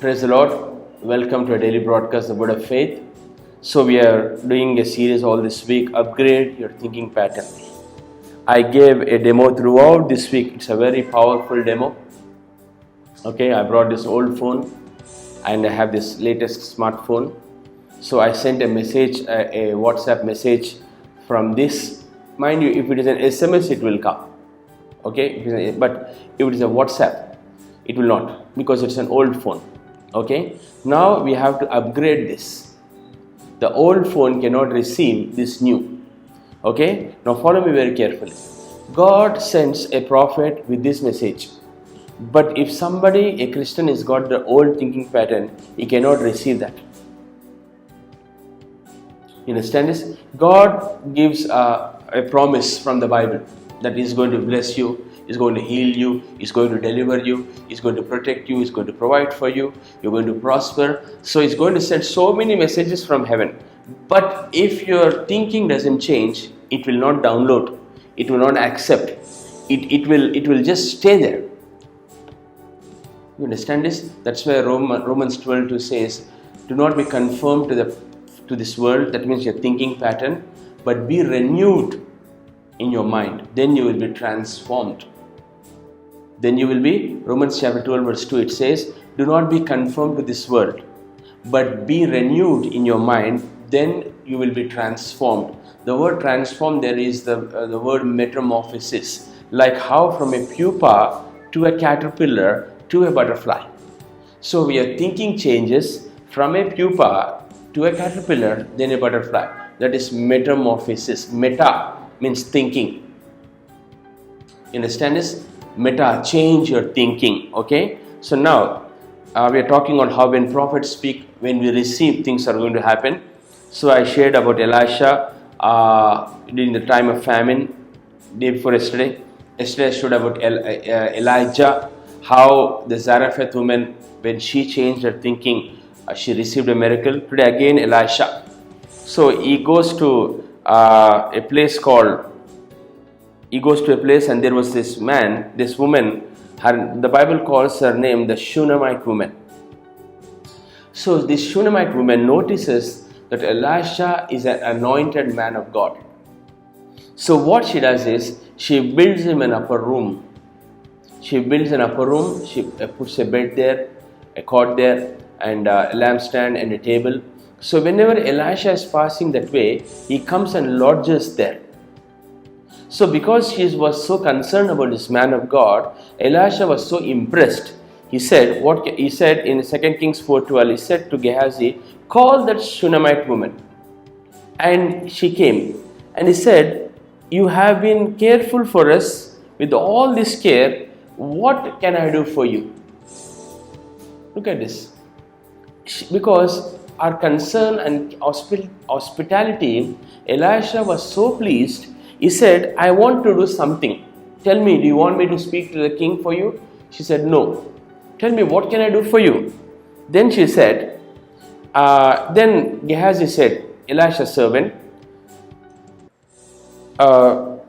Praise the Lord. Welcome to a daily broadcast, The Word of Faith. So we are doing a series all this week, Upgrade Your Thinking Pattern. I gave a demo throughout this week. It's a very powerful demo. Okay, I brought this old phone and I have this latest smartphone. So I sent a message, a WhatsApp message from this. Mind you, if it is an SMS, it will come. Okay, but if it is a WhatsApp, it will not, because it's an old phone. Okay, now we have to upgrade this. The old phone cannot receive this new. Okay, now follow me very carefully. God sends a prophet with this message, but if somebody, a Christian, has got the old thinking pattern, he cannot receive that. You understand this? God gives a promise from the Bible that He is going to bless you, He is going to heal you, He is going to deliver you, He is going to protect you, He is going to provide for you, you are going to prosper. So He's going to send so many messages from heaven. But if your thinking doesn't change, it will not download, it will not accept, it will just stay there. You understand this? That's why Romans 12:2 says, do not be conformed to this world, that means your thinking pattern, but be renewed in your mind. Then you will be transformed. Then you will be, Romans chapter 12 verse 2, it says, do not be conformed to this world, but be renewed in your mind. Then you will be transformed. The word transform there is the word metamorphosis, like how from a pupa to a caterpillar to a butterfly. So your thinking changes from a pupa to a caterpillar, then a butterfly. That is metamorphosis. Meta means thinking. You understand this? Meta, change your thinking. Okay. So now we are talking on how when prophets speak, when we receive, things are going to happen. So I shared about Elisha during the time of famine, day before yesterday. Yesterday I showed about Elijah, how the Zarephath woman, when she changed her thinking, she received a miracle. Today again Elisha. So he goes to a place and there was this man, this woman, the Bible calls her name the Shunammite woman. So this Shunammite woman notices that Elisha is an anointed man of God. So what she does is, she builds him an upper room. She puts a bed there, a cot there, and a lampstand and a table. So whenever Elisha is passing that way, he comes and lodges there. So because she was so concerned about this man of God, Elisha was so impressed. He said in 2 Kings 4:12, he said to Gehazi, call that Shunammite woman. And she came. And he said, you have been careful for us with all this care. What can I do for you? Look at this. Because our concern and hospitality, Elisha was so pleased. He said, I want to do something. Tell me, do you want me to speak to the king for you? She said, no. Tell me, what can I do for you? Then she said, then Gehazi said, Elisha's servant,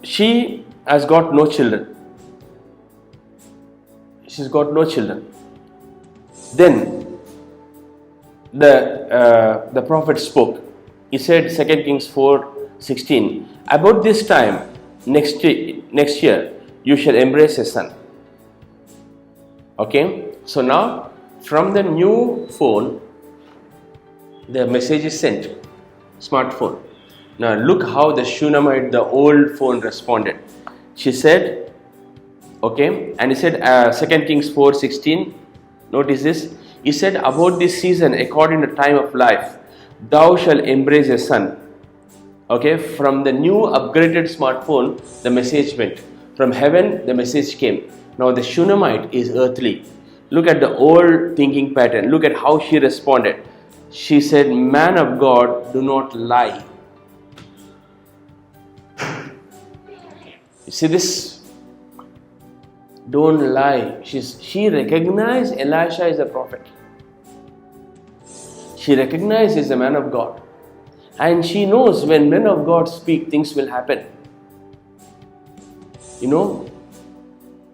she has got no children. She's got no children. Then the prophet spoke. He said, 2 Kings 4:16, about this time next year you shall embrace a son. Okay, so now from the new phone the message is sent, smartphone. Now look how the Shunammite, the old phone, responded. She said, okay, and he said 2 Kings 4:16, notice this. He said, about this season, according to time of life, thou shalt embrace a son. Okay, from the new upgraded smartphone, the message went. From heaven, the message came. Now the Shunammite is earthly. Look at the old thinking pattern. Look at how she responded. She said, man of God, do not lie. You see this? Don't lie. She recognized Elisha as a prophet. She recognized he's a man of God. And she knows when men of God speak, things will happen. You know,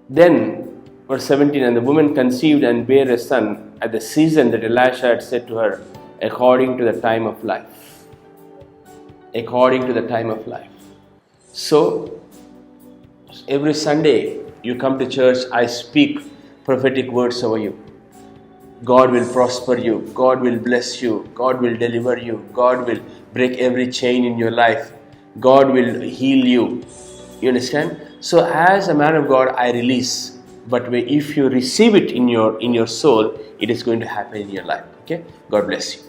then verse 17, and the woman conceived and bare a son, at the season that Elisha had said to her, according to the time of life. According to the time of life. So, every Sunday you come to church, I speak prophetic words over you. God will prosper you. God will bless you. God will deliver you. God will break every chain in your life. God will heal you. You understand? So as a man of God, I release. But if you receive it in your soul, it is going to happen in your life. Okay? God bless you.